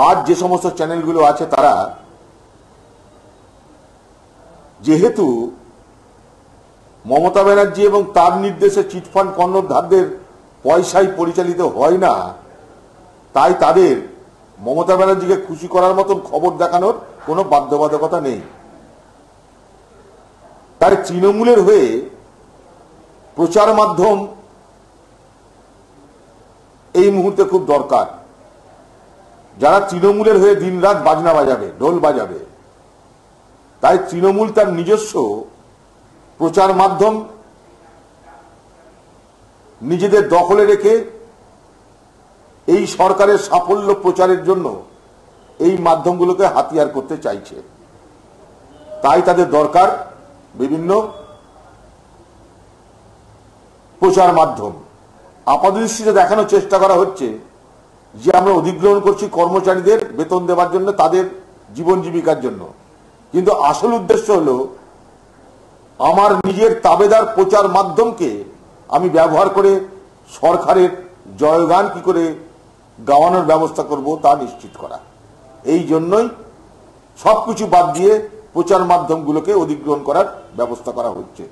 আজ যে সমস্ত চ্যানেলগুলো আছে তারা যেহেতু মমতা ব্যানার্জি এবং তার নির্দেশে চিটফান্ড কর্ণধারদের পয়সায় পরিচালিত হয় না, তাই তাদের মমতা ব্যানার্জিকে খুশি করার মতন খবর দেখানোর কোনো বাধ্যবাধকতা নেই। তাই তৃণমূলের হয়ে প্রচার মাধ্যম এই মুহূর্তে খুব দরকার। যারা তৃণমূলের হয়ে দিনরাত বাজনা বাজাবে, ঢোল বাজাবে, তাই তৃণমূল তার নিজস্ব প্রচার মাধ্যম নিজেদের দখলে রেখে এই সরকারের সাফল্য প্রচারের জন্য এই মাধ্যমগুলোকে হাতিয়ার করতে চাইছে। তাই তাদের দরকার বিভিন্ন প্রচার মাধ্যম। আপাতদৃষ্টিতে দেখানোর চেষ্টা করা হচ্ছে যে আমরা অধিগ্রহণ করছি কর্মচারীদের বেতন দেওয়ার জন্য, তাদের জীবন জীবিকার জন্য, কিন্তু আসল উদ্দেশ্য হলো আমার নিজের তাবেদার প্রচার মাধ্যমকে আমি ব্যবহার করে সরকারের জয়গান কি করে গাওয়ানোর ব্যবস্থা করব তা নিশ্চিত করা। এই জন্যই সবকিছু বাদ দিয়ে প্রচার মাধ্যমগুলোকে অধিগ্রহণ করার ব্যবস্থা করা হচ্ছে।